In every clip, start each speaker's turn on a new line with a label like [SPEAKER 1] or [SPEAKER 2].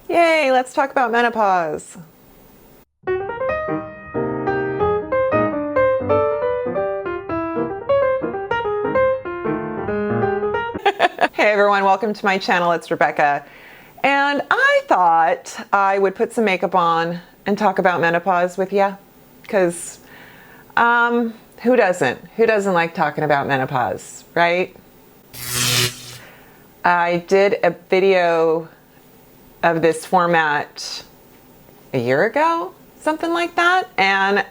[SPEAKER 1] Yay, let's talk about menopause. Hey everyone, welcome to my channel. It's Rebecca. And I thought I would put some makeup on and talk about menopause with you. Because who doesn't? Who doesn't like talking about menopause, right? I did a video of this format a year ago, something like that, and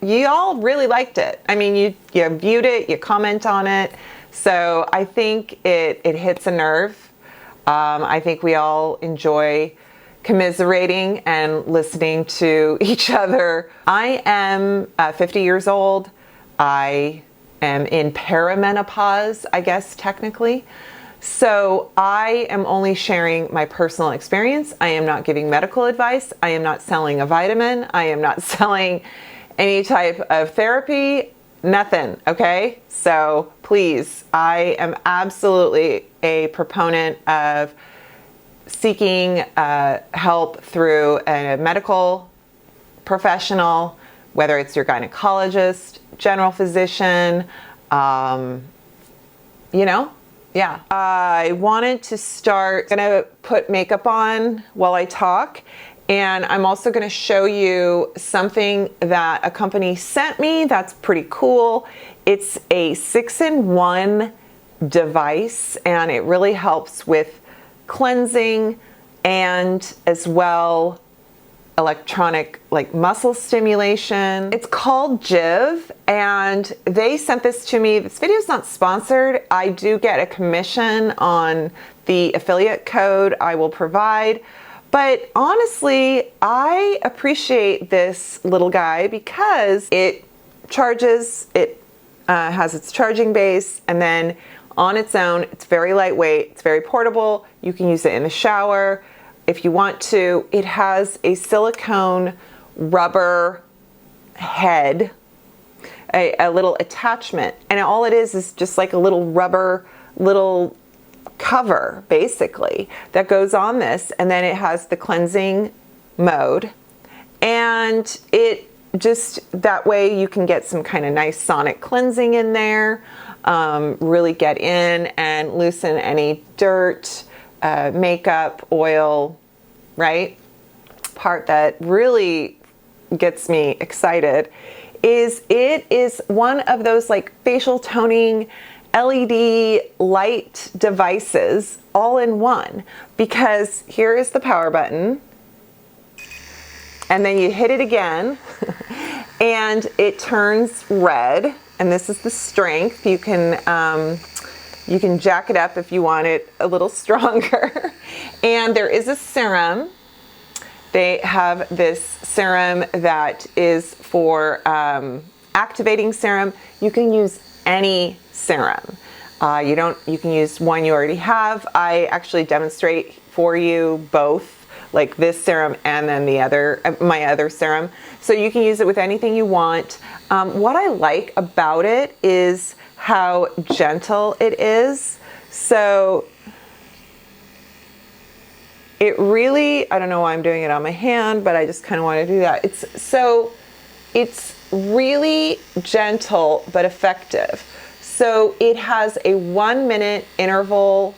[SPEAKER 1] you all really liked it. I mean, you viewed it, you comment on it, so I think it hits a nerve. I think we all enjoy commiserating and listening to each other. I am 50 years old. I am in peri-menopause, I guess technically. So I am only sharing my personal experience. I am not giving medical advice. I am not selling a vitamin. I am not selling any type of therapy, nothing, okay? So please, I am absolutely a proponent of seeking help through a medical professional, whether it's your gynecologist, general physician, Yeah, I wanted to start, gonna put makeup on while I talk, and I'm also gonna show you something that a company sent me that's pretty cool. It's a 6-in-1 device, and it really helps with cleansing and as well electronic like muscle stimulation. It's called Jiv, and they sent this to me. This video is not sponsored. I do get a commission on the affiliate code I will provide, but honestly, I appreciate this little guy because it charges, it has its charging base, and then on its own, it's very lightweight, it's very portable. You can use it in the shower if you want to. It has a silicone rubber head, a little attachment, and all it is just like a little rubber cover basically that goes on this, and then it has the cleansing mode, and it just that way you can get some kind of nice sonic cleansing in there, really get in and loosen any dirt, makeup, oil, right? Part that really gets me excited is it is one of those like facial toning LED light devices all in one, because here is the power button, and then you hit it again and it turns red, and this is the strength. You can jack it up if you want it a little stronger. And there is a serum. They have this serum that is for activating serum. You can use any serum. You can use one you already have. I actually demonstrate for you both, like this serum and then my other serum. So you can use it with anything you want. What I like about it is how gentle it is. So it really, I don't know why I'm doing it on my hand, but I just kind of want to do that. It's really gentle but effective. So it has a 1-minute interval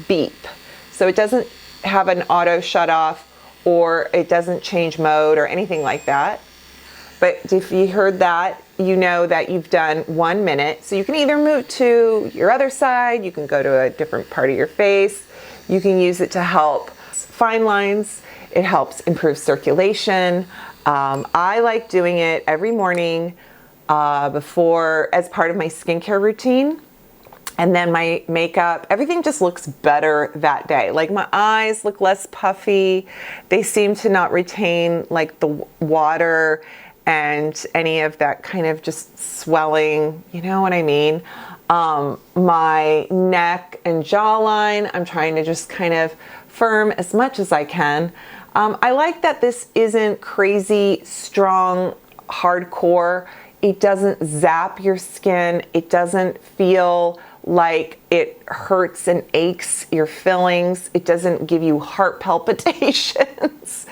[SPEAKER 1] beep. So it doesn't have an auto shut off, or it doesn't change mode or anything like that. But if you heard that, you know that you've done 1 minute. So you can either move to your other side, you can go to a different part of your face, you can use it to help fine lines, it helps improve circulation. I like doing it every morning before, as part of my skincare routine. And then my makeup, everything just looks better that day. Like my eyes look less puffy. They seem to not retain like the water and any of that kind of just swelling, you know what I mean? My neck and jawline, I'm trying to just kind of firm as much as I can. I like that this isn't crazy, strong, hardcore. It doesn't zap your skin. It doesn't feel like it hurts and aches your fillings. It doesn't give you heart palpitations.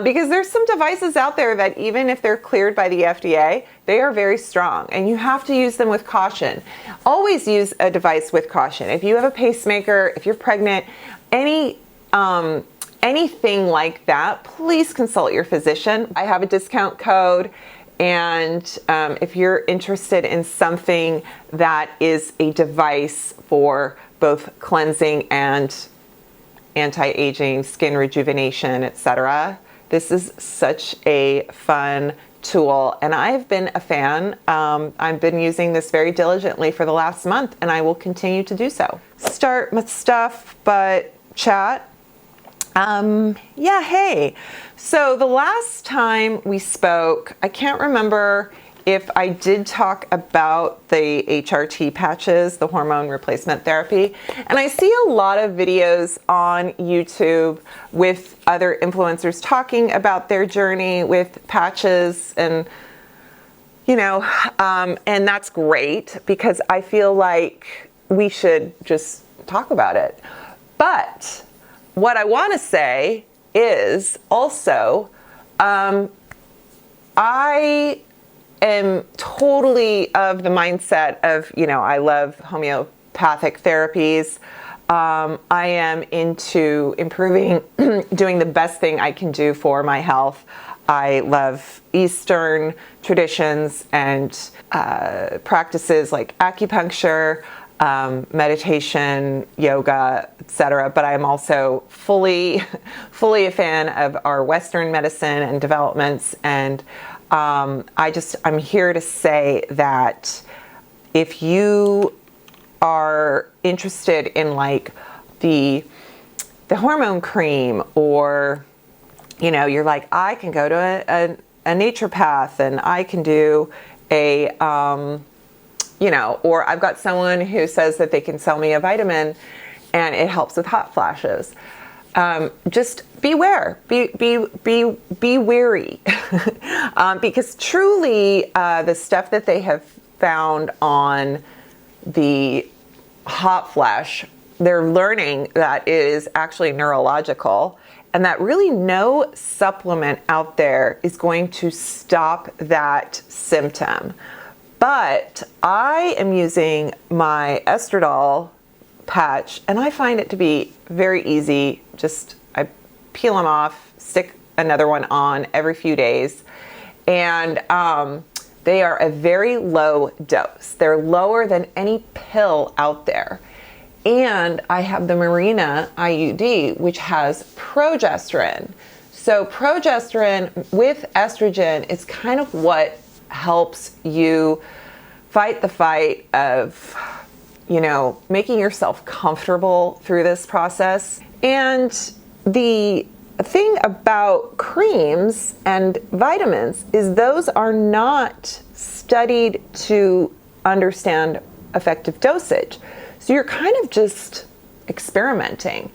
[SPEAKER 1] Because there's some devices out there that even if they're cleared by the FDA, they are very strong and you have to use them with caution. Always use a device with caution. If you have a pacemaker, if you're pregnant, anything like that, please consult your physician. I have a discount code, and if you're interested in something that is a device for both cleansing and anti-aging, skin rejuvenation, etc., this is such a fun tool, and I've been a fan. I've been using this very diligently for the last month, and I will continue to do so. Start my stuff, but chat. Yeah, hey. So the last time we spoke, I can't remember if I did talk about the HRT patches, the hormone replacement therapy. And I see a lot of videos on YouTube with other influencers talking about their journey with patches, and and that's great because I feel like we should just talk about it. But what I want to say is also, I am totally of the mindset of, I love homeopathic therapies. I am into improving, doing the best thing I can do for my health. I love Eastern traditions and practices like acupuncture, meditation, yoga, etc. But I'm also fully a fan of our Western medicine and developments. And I'm here to say that if you are interested in like the hormone cream, or you're like, I can go to a naturopath and I can do a or I've got someone who says that they can sell me a vitamin and it helps with hot flashes. Just beware, be wary, because truly the stuff that they have found on the hot flash, they're learning that it is actually neurological, and that really no supplement out there is going to stop that symptom. But I am using my estradiol patch, and I find it to be very easy. Just I peel them off, stick another one on every few days, and they are a very low dose. They're lower than any pill out there. And I have the Mirena IUD, which has progesterone. So progesterone with estrogen is kind of what helps you fight the fight of, making yourself comfortable through this process. And the thing about creams and vitamins is those are not studied to understand effective dosage. So you're kind of just experimenting.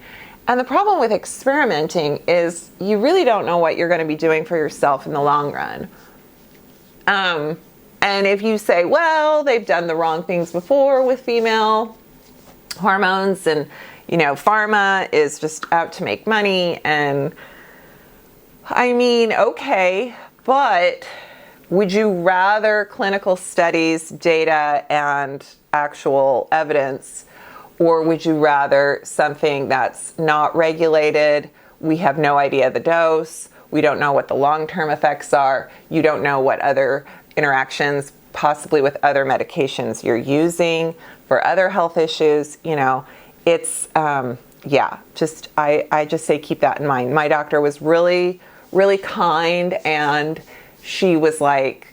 [SPEAKER 1] And the problem with experimenting is you really don't know what you're going to be doing for yourself in the long run. And if you say, well, they've done the wrong things before with female hormones, and, pharma is just out to make money, and okay, but would you rather clinical studies, data, and actual evidence, or would you rather something that's not regulated? We have no idea the dose. We don't know what the long-term effects are. You don't know what other interactions, possibly with other medications you're using for other health issues. It's, I just say keep that in mind. My doctor was really, really kind, and she was like,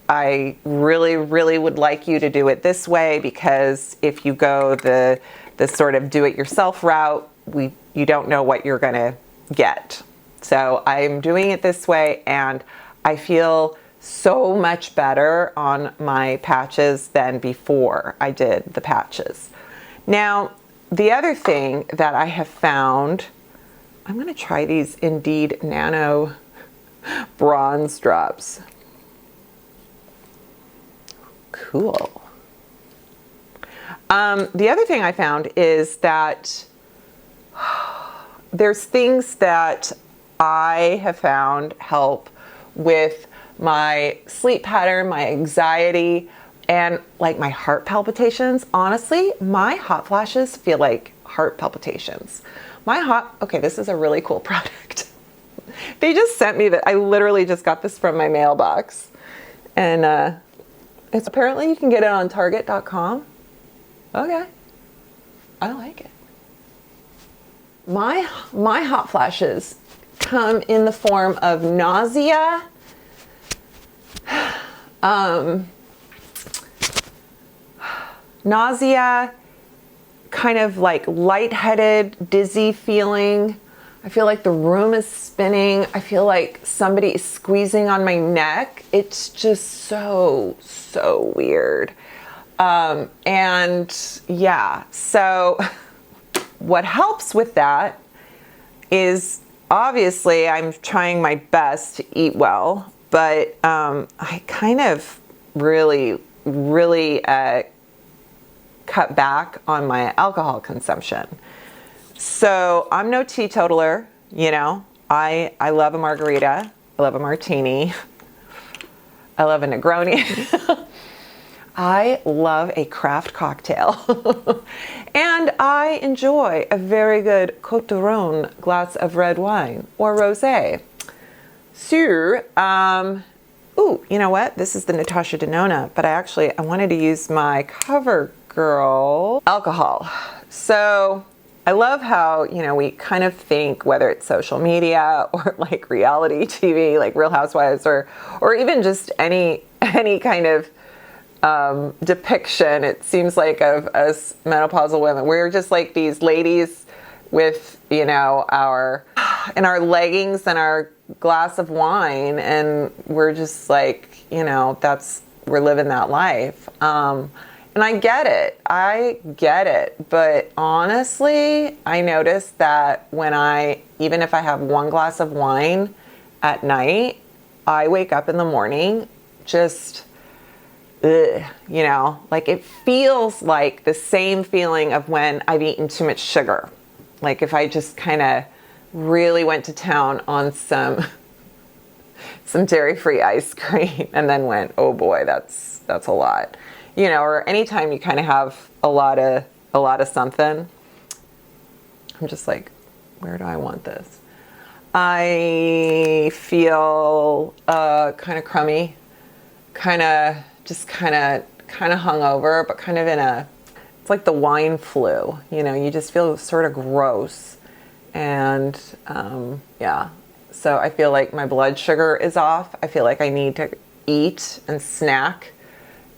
[SPEAKER 1] I really, really would like you to do it this way, because if you go the sort of do-it-yourself route, you don't know what you're going to get. So I'm doing it this way, and I feel so much better on my patches than before I did the patches. Now, the other thing that I have found, I'm going to try these Indeed Nano Bronze Drops. Cool. The other thing I found is that there's things that I have found help with my sleep pattern, my anxiety, and like my heart palpitations. Honestly, my hot flashes feel like heart palpitations. Okay, this is a really cool product. They just sent me that. I literally just got this from my mailbox. And it's apparently you can get it on Target.com. Okay, I like it. My hot flashes come in the form of nausea, kind of like lightheaded, dizzy feeling. I feel like the room is spinning. I feel like somebody is squeezing on my neck. It's just so weird. And yeah, so what helps with that is obviously I'm trying my best to eat well, but I kind of really cut back on my alcohol consumption. So I'm no teetotaler, you know. I love a margarita. I love a martini. I love a Negroni. I love a craft cocktail. And I enjoy a very good Côte d'Aron glass of red wine or rosé. So, ooh, you know what? This is the Natasha Denona, but I wanted to use my CoverGirl alcohol. So I love how, you know, we kind of think, whether it's social media or like reality TV, like Real Housewives, or even just any kind of depiction, it seems like, of us menopausal women. We're just like these ladies with, you know, our leggings and our glass of wine, and we're just like, you know, we're living that life. And I get it, but honestly, I notice that even if I have one glass of wine at night, I wake up in the morning just, you know, like it feels like the same feeling of when I've eaten too much sugar. Like if I just kind of really went to town on some dairy-free ice cream and then went, oh boy, that's a lot. You know, or anytime you kind of have a lot of something, I'm just like, where do I want this? I feel kind of crummy, kind of hungover, but kind of it's like the wine flu. You know, you just feel sort of gross, and yeah. So I feel like my blood sugar is off. I feel like I need to eat and snack.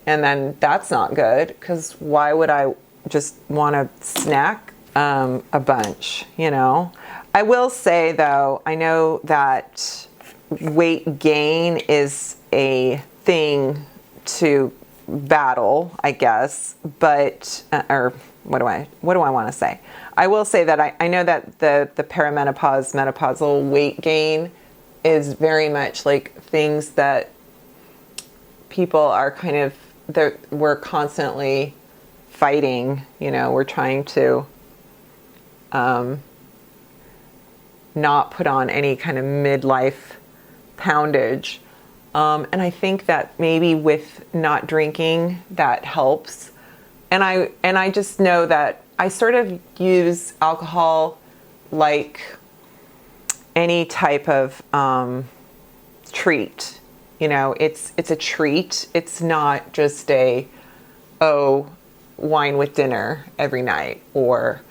[SPEAKER 1] And then that's not good, because why would I just want to snack a bunch, you know? I will say, though, I know that weight gain is a thing to battle, I guess, but, or what do I want to say? I will say that I know that the perimenopause, menopausal weight gain is very much like things that people are kind of, we're constantly fighting, you know, we're trying to not put on any kind of midlife poundage. And I think that maybe with not drinking, that helps. And I just know that I sort of use alcohol like any type of treat. You know, it's a treat. It's not just wine with dinner every night, or,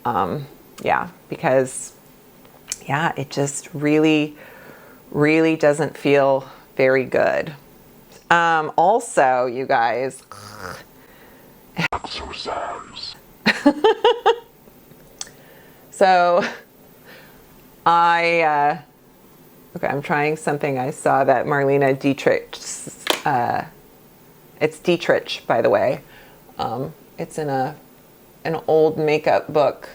[SPEAKER 1] yeah, because, yeah, it just really doesn't feel very good. Also, you guys, exercise. So, okay, I'm trying something I saw that Marlene Dietrich, it's Dietrich, by the way. It's in an old makeup book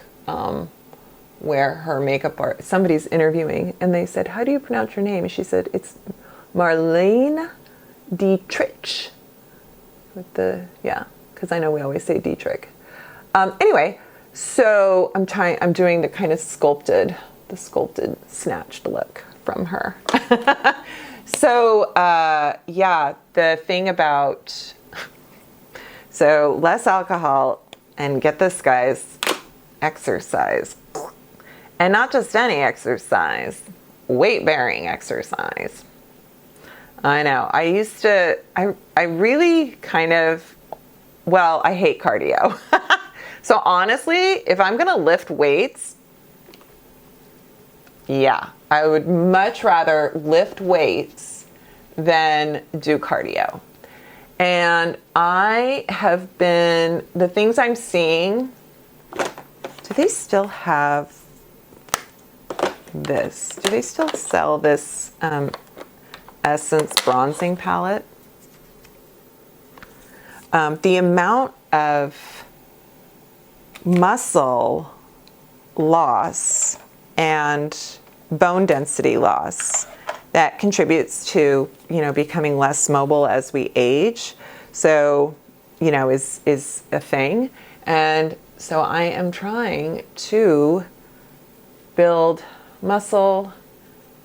[SPEAKER 1] where her makeup art, somebody's interviewing, and they said, how do you pronounce your name? And she said, it's Marlene Dietrich. With the, yeah, because I know we always say Dietrich. Anyway, so I'm doing the kind of sculpted snatched look from her. So, yeah, the thing about, so less alcohol, and get this, guys, exercise. And not just any exercise, weight-bearing exercise. I know, I really kind of, well, I hate cardio. So honestly, if I'm gonna lift weights, yeah, I would much rather lift weights than do cardio. And I have been, the things I'm seeing, do they still have this? Do they still sell this Essence bronzing palette? The amount of muscle loss and bone density loss that contributes to, you know, becoming less mobile as we age. So, you know, is a thing. And so I am trying to build muscle,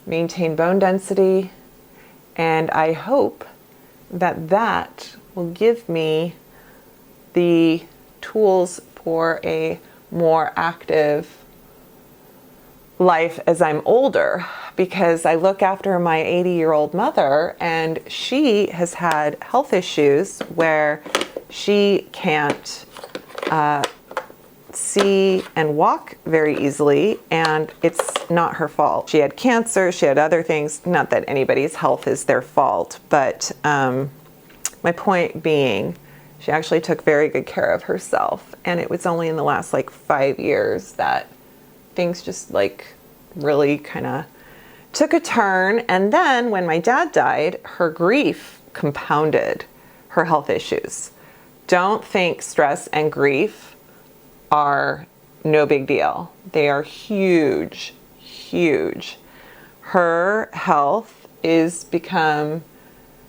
[SPEAKER 1] maintain bone density, and I hope that that will give me the tools for a more active life as I'm older, because I look after my 80-year-old mother, and she has had health issues where she can't see and walk very easily, and it's not her fault. She had cancer, she had other things, not that anybody's health is their fault, but my point being, she actually took very good care of herself, and it was only in the last like 5 years that things just like really kind of took a turn. And then when my dad died, her grief compounded her health issues. Don't think stress and grief are no big deal. They are huge, huge. Her health is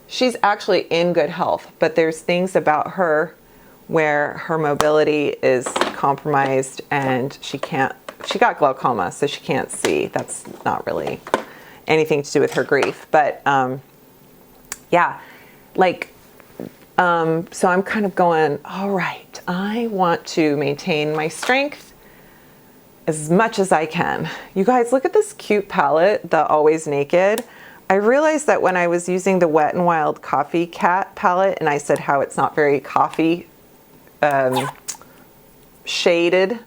[SPEAKER 1] she's actually in good health, but there's things about her where her mobility is compromised, and she got glaucoma, so she can't see. That's not really anything to do with her grief, but yeah, like, so I'm kind of going, all right, I want to maintain my strength as much as I can. You guys, look at this cute palette, the Always Naked. I realized that when I was using the Wet n Wild COPYCAT palette, and I said how it's not very coffee shaded,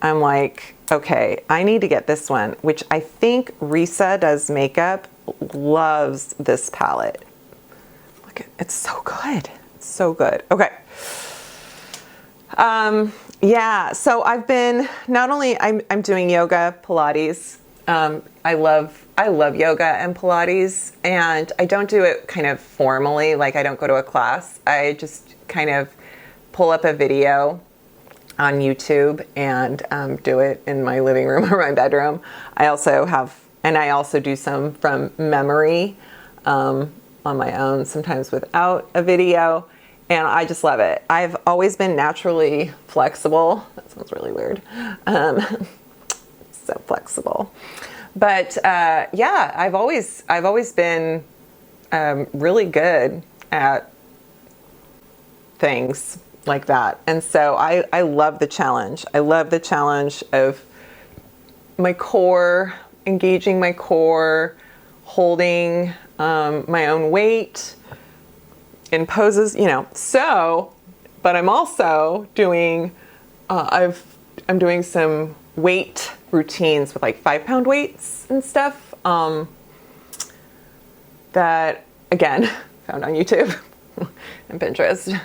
[SPEAKER 1] I'm like, okay, I need to get this one, which I think Risa Does Makeup loves this palette. Look at, it's so good. It's so good. Okay. Yeah, so I've been, not only I'm doing yoga, Pilates. I love yoga and Pilates, and I don't do it kind of formally, like I don't go to a class. I just kind of pull up a video on YouTube and do it in my living room or my bedroom. I also do some from memory on my own, sometimes without a video, and I just love it. I've always been naturally flexible. That sounds really weird. So flexible. But yeah, I've always been really good at things like that. And so I love the challenge. I love the challenge of my core, engaging my core, holding my own weight in poses, you know. So, but I'm also doing, I'm doing some weight routines with like 5-pound weights and stuff that, again, found on YouTube and Pinterest.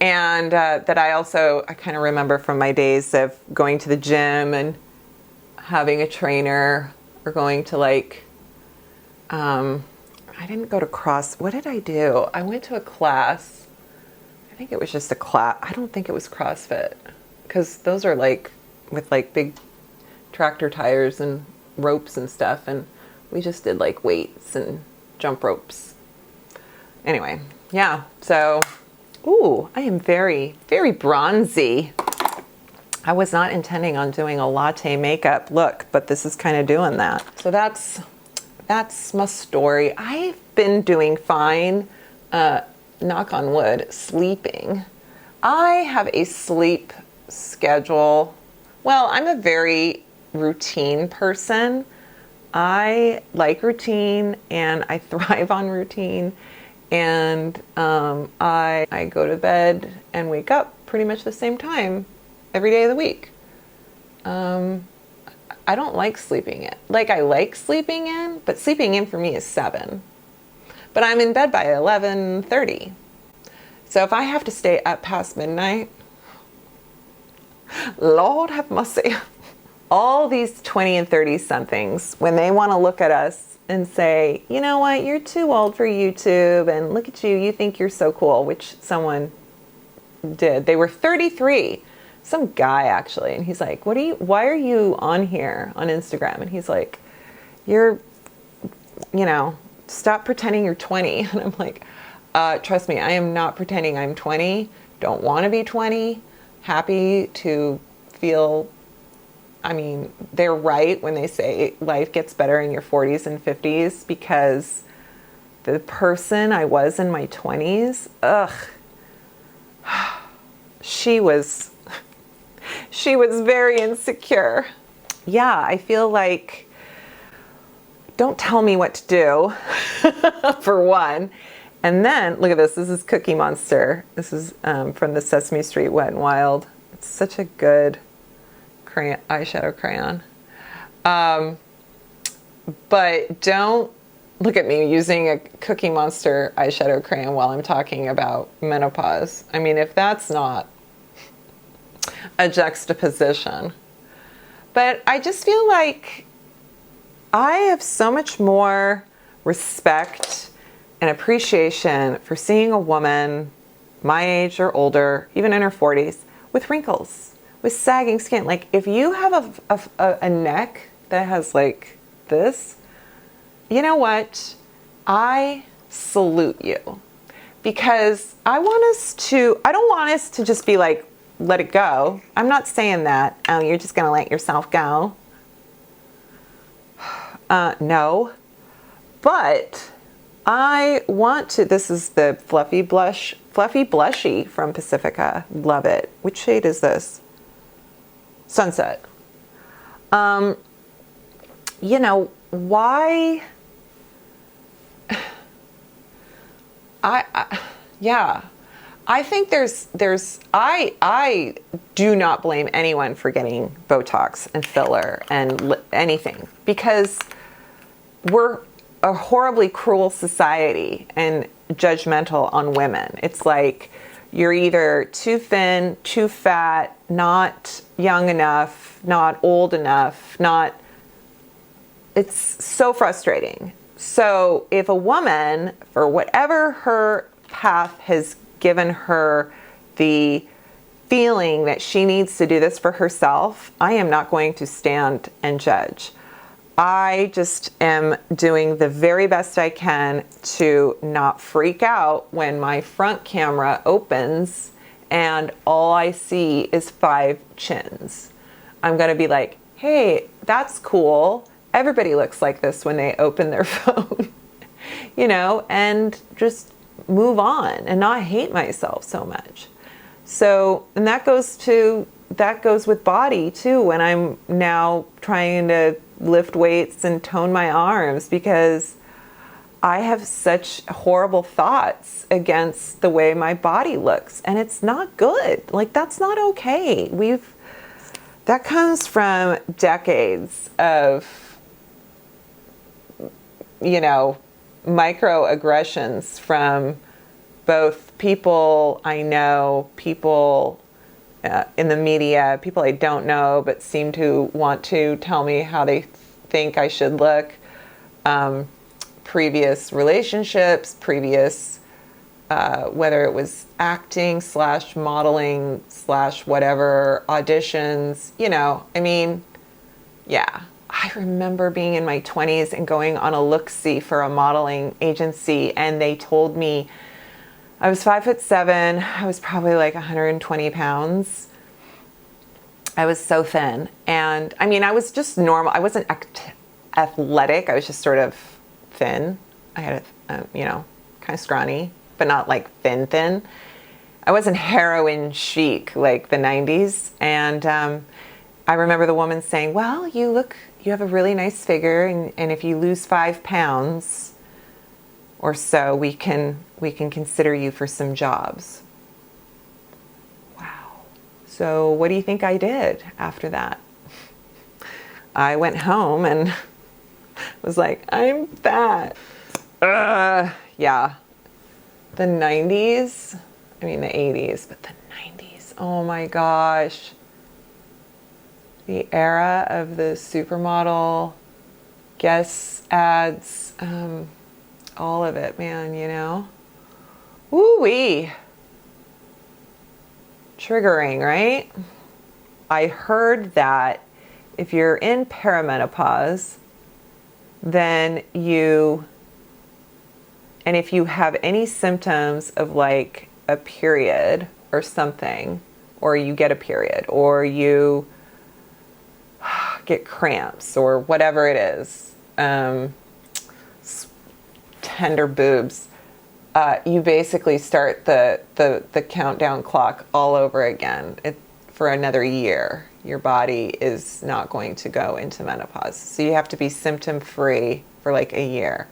[SPEAKER 1] And that I kind of remember from my days of going to the gym and having a trainer, or going to like, I didn't go to what did I do? I went to a class. I think it was just a class. I don't think it was CrossFit, because those are like with like big tractor tires and ropes and stuff. And we just did like weights and jump ropes. Anyway, yeah, so Ooh, I am very, very bronzy. I was not intending on doing a latte makeup look, but this is kind of doing that. So that's my story. I've been doing fine, knock on wood, sleeping. I have a sleep schedule. Well, I'm a very routine person. I like routine and I thrive on routine. And I go to bed and wake up pretty much the same time every day of the week. I don't like sleeping in. Like, I like sleeping in, but sleeping in for me is 7. But I'm in bed by 11:30. So if I have to stay up past midnight, Lord have mercy. All these 20 and 30 somethings, when they want to look at us and say, you know what, you're too old for YouTube, and look at you, you think you're so cool, which someone did. They were 33, some guy actually, and he's like, why are you on here on Instagram? And he's like, stop pretending you're 20. And I'm like, trust me, I am not pretending I'm 20, don't want to be 20, happy to feel, I mean, they're right when they say life gets better in your 40s and 50s, because the person I was in my 20s, she was very insecure. Yeah, I feel like, don't tell me what to do, for one. And then, look at this. This is Cookie Monster. This is from the Sesame Street Wet n Wild. It's such a good eyeshadow crayon. But don't look at me using a Cookie Monster eyeshadow crayon while I'm talking about menopause. I mean, if that's not a juxtaposition. But I just feel like I have so much more respect and appreciation for seeing a woman my age or older, even in her 40s, with wrinkles, with sagging skin. Like, if you have a neck that has like this, you know what? I salute you, because I don't want us to just be like, let it go. I'm not saying that. Oh, you're just going to let yourself go. No, but I want to, this is the Fluffy Blushy from Pacifica. Love it. Which shade is this? Sunset. Why? I think I do not blame anyone for getting Botox and filler and anything, because we're a horribly cruel society and judgmental on women. It's like, you're either too thin, too fat, not young enough, not old enough, it's so frustrating. So if a woman, for whatever her path has given her the feeling that she needs to do this for herself, I am not going to stand and judge. I just am doing the very best I can to not freak out when my front camera opens and all I see is 5 chins. I'm going to be like, hey, that's cool. Everybody looks like this when they open their phone, and just move on and not hate myself so much. So, and that goes with body too, when I'm now trying to lift weights and tone my arms, because I have such horrible thoughts against the way my body looks, and it's not good. Like, that's not okay. That comes from decades of, microaggressions from both people I know, people in the media, people I don't know but seem to want to tell me how they think I should look, previous relationships, whether it was acting / modeling / whatever, auditions, yeah. I remember being in my 20s and going on a look-see for a modeling agency, and they told me, I was 5'7". I was probably like 120 pounds. I was so thin. And I mean, I was just normal. I wasn't athletic. I was just sort of thin. I had you know, kind of scrawny, but not like thin. I wasn't heroin chic like the 90s. And I remember the woman saying, well, you have a really nice figure. And if you lose 5 pounds or so, we can consider you for some jobs. Wow. So what do you think I did after that? I went home and was like, I'm fat. Yeah. The 90s, I mean the 80s, but the 90s, oh my gosh. The era of the supermodel, Guess ads, all of it, man, you know? Woo-wee. Triggering, right? I heard that if you're in perimenopause, then and if you have any symptoms of like a period or something, or you get a period, or you get cramps, or whatever it is, tender boobs, you basically start the countdown clock all over again. For another year, your body is not going to go into menopause. So you have to be symptom-free for like a year.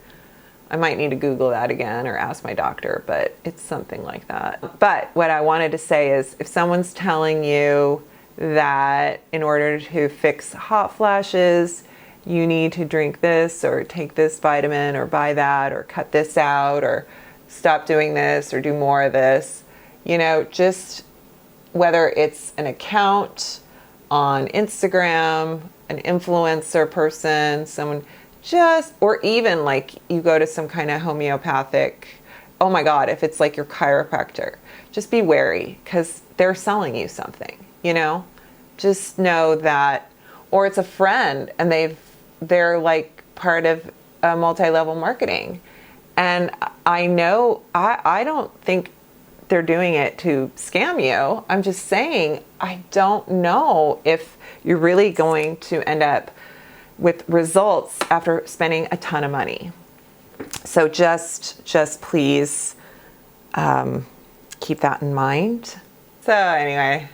[SPEAKER 1] I might need to Google that again or ask my doctor, but it's something like that. But what I wanted to say is, if someone's telling you that in order to fix hot flashes, you need to drink this or take this vitamin or buy that or cut this out or stop doing this or do more of this, you know, just whether it's an account on Instagram, an influencer person, someone or even like you go to some kind of homeopathic, oh my God, if it's like your chiropractor, just be wary because they're selling you something, you know? Just know that, or it's a friend and they're like part of a multi-level marketing. And I know, I don't think they're doing it to scam you. I'm just saying, I don't know if you're really going to end up with results after spending a ton of money. So just please keep that in mind. So anyway.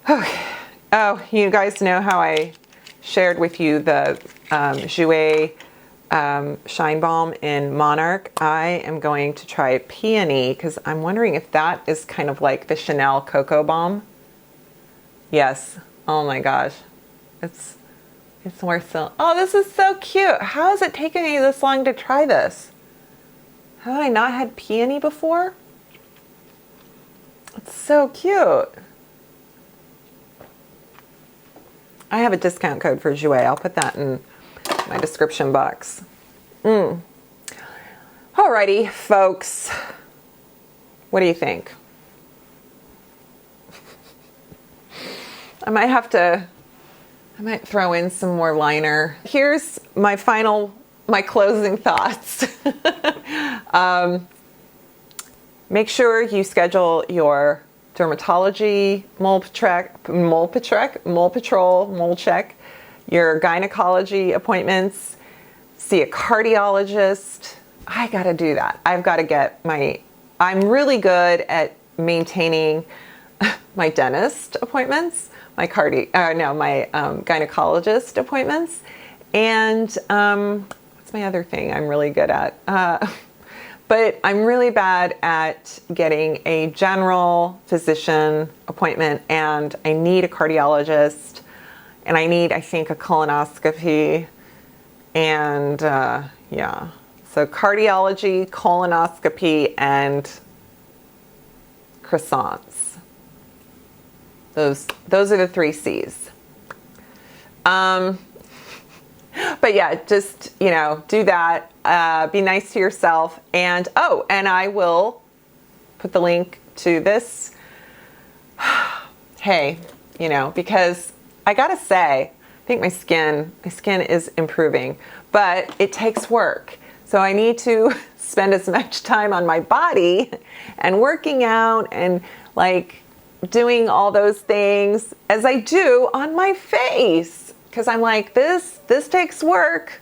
[SPEAKER 1] Okay. Oh, you guys know how I shared with you the Jouer Shine Balm in Monarch? I am going to try Peony because I'm wondering if that is kind of like the Chanel Cocoa Balm. Yes. Oh my gosh. It's worth so. Oh, this is so cute. How has it taken me this long to try this? Have I not had Peony before? It's so cute. I have a discount code for Jouer. I'll put that in my description box. Alrighty, folks. What do you think? I might throw in some more liner. Here's my closing thoughts. Make sure you schedule your dermatology, mole check, your gynecology appointments, see a cardiologist. I gotta do that. I've got to get I'm really good at maintaining my dentist appointments, my gynecologist appointments, and what's my other thing I'm really good at? But I'm really bad at getting a general physician appointment, and I need a cardiologist, and I need, I think, a colonoscopy, and yeah. So cardiology, colonoscopy, and croissants. Those are the 3 C's. But yeah, just, you know, do that. Be nice to yourself. And, oh, and I will put the link to this. Hey, you know, because I gotta say, I think my skin is improving, but it takes work. So I need to spend as much time on my body and working out and like doing all those things as I do on my face. Because I'm like, this takes work.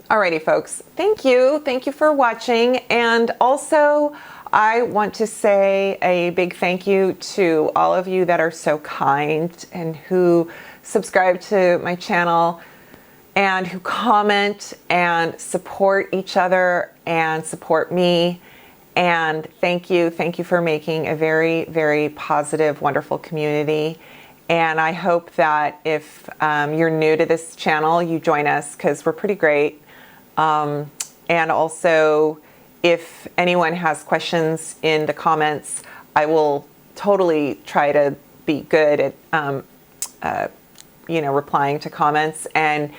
[SPEAKER 1] Alrighty, folks. Thank you. Thank you for watching. And also, I want to say a big thank you to all of you that are so kind and who subscribe to my channel and who comment and support each other and support me. And thank you for making a very, very positive, wonderful community. And I hope that if you're new to this channel, you join us because we're pretty great. And also, if anyone has questions in the comments, I will totally try to be good at, you know, replying to comments. And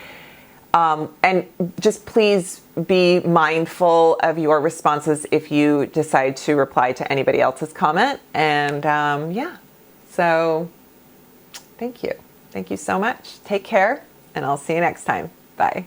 [SPEAKER 1] just please be mindful of your responses if you decide to reply to anybody else's comment. And yeah, so thank you. Thank you so much. Take care, and I'll see you next time. Bye.